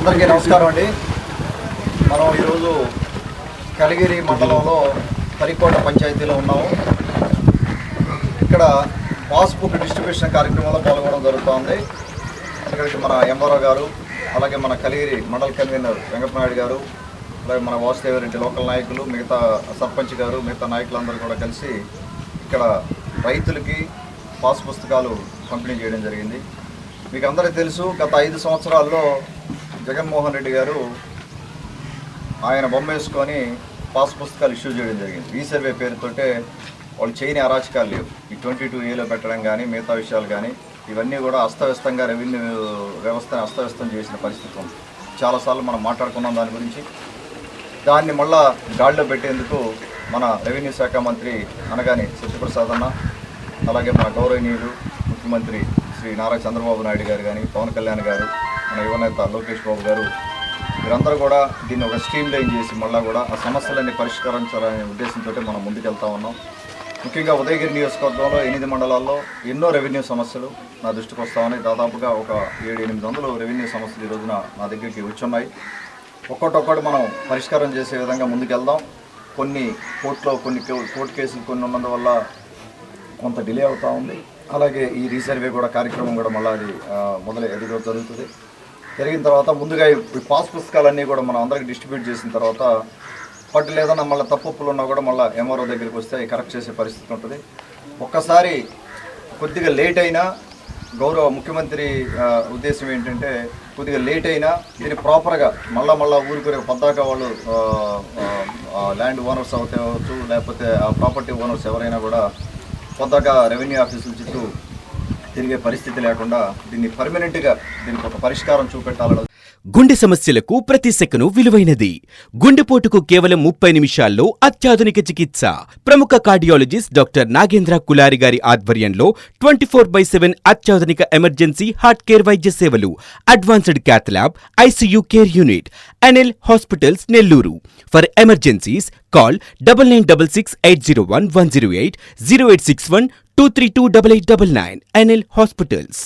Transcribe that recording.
అందరికీ నమస్కారం అండి. మనం ఈరోజు కలిగిరి మండలంలో తరికోట పంచాయతీలో ఉన్నాము. ఇక్కడ పాస్బుక్ డిస్ట్రిబ్యూషన్ కార్యక్రమంలో పాల్గొనడం జరుగుతోంది. ఇక్కడికి మన ఎంఆర్ఓ గారు, అలాగే మన కలిగిరి మండల కన్వీనర్ వెంకటనాయుడు గారు, అలాగే మన వాసుదేవరెడ్డి లోకల్ నాయకులు, మిగతా సర్పంచ్ గారు, మిగతా నాయకులందరూ కూడా కలిసి ఇక్కడ రైతులకి పాస్ పుస్తకాలు పంపిణీ చేయడం జరిగింది. మీకు అందరికీ తెలుసు, గత 5 సంవత్సరాల్లో జగన్మోహన్ రెడ్డి గారు ఆయన బొమ్మ వేసుకొని పాస్ పుస్తకాలు ఇష్యూ చేయడం జరిగింది. రీసర్వే పేరుతోటే వాళ్ళు చేయని అరాచకాలు లేవు. ఈ 22A పెట్టడం కానీ, మిగతా విషయాలు కానీ, ఇవన్నీ కూడా అస్తవ్యస్తంగా రెవెన్యూ వ్యవస్థను అస్తవ్యస్తం చేసిన పరిస్థితి ఉంది. చాలాసార్లు మనం మాట్లాడుకున్నాం దాని గురించి. దాన్ని మళ్ళా గాడిలో పెట్టేందుకు మన రెవెన్యూ శాఖ మంత్రి అనగానే సత్యప్రసాద్ అన్న, అలాగే మన గౌరవనీయులు ముఖ్యమంత్రి శ్రీ నారా చంద్రబాబు నాయుడు గారు కానీ, పవన్ కళ్యాణ్ గారు, మన యువనేత లోకేష్ బాబు గారు, వీరందరూ కూడా దీన్ని ఒక స్ట్రీమ్ లైన్ చేసి మళ్ళీ కూడా ఆ సమస్యలన్నీ పరిష్కరించాలనే ఉద్దేశంతో మనం ముందుకెళ్తా ఉన్నాం. ముఖ్యంగా ఉదయగిరి నియోజకవర్గంలో 8 మండలాల్లో ఎన్నో రెవెన్యూ సమస్యలు నా దృష్టికి వస్తూ ఉన్నాయి. దాదాపుగా ఒక 700-800 రెవెన్యూ సమస్యలు ఈ రోజున నా దగ్గరికి వచ్చున్నాయి. ఒక్కొక్కటి మనం పరిష్కారం చేసే విధంగా ముందుకెళ్దాం. కొన్ని కోర్టు కేసులు కొన్ని ఉన్నందువల్ల కొంత డిలే అవుతూ ఉంది. అలాగే ఈ రీసర్వే కూడా కార్యక్రమం కూడా మళ్ళీ అది జరుగుతుంది. జరిగిన తర్వాత ముందుగా ఈ పాస్ పుస్తకాలన్నీ కూడా మనం అందరికీ డిస్ట్రిబ్యూట్ చేసిన తర్వాత వాటిలో ఏదైనా మళ్ళీ తప్పులు ఉన్నా కూడా మళ్ళీ ఎంఆర్ఓ దగ్గరికి వస్తే అవి కరెక్ట్ చేసే పరిస్థితి ఉంటుంది. ఒక్కసారి కొద్దిగా లేట్ అయినా, గౌరవ ముఖ్యమంత్రి ఉద్దేశం ఏంటంటే కొద్దిగా లేట్ అయినా దీన్ని ప్రాపర్గా మళ్ళా ఊరికి పద్దాక వాళ్ళు ల్యాండ్ ఓనర్స్ అవ్వచ్చు, లేకపోతే ఆ ప్రాపర్టీ ఓనర్స్ ఎవరైనా కూడా కొత్తగా రెవెన్యూ ఆఫీసుల చుట్టూ తిరిగే పరిస్థితి లేకుండా దీన్ని పర్మనెంట్గా దీనికి ఒక పరిష్కారం చూపెట్టాలని. గుండె సమస్యలకు ప్రతి సెకను విలువైనది. గుండెపోటుకు కేవలం 30 నిమిషాల్లో అత్యాధునిక చికిత్స. ప్రముఖ కార్డియాలజిస్ట్ డాక్టర్ నాగేంద్ర కులారి గారి ఆధ్వర్యంలో 24/7 అత్యాధునిక ఎమర్జెన్సీ హార్ట్ కేర్ వైద్య సేవలు. Advanced cath lab, ICU care unit. NL hospitals Nellore. For emergencies call 9966801108 0861 2328899. NL hospitals.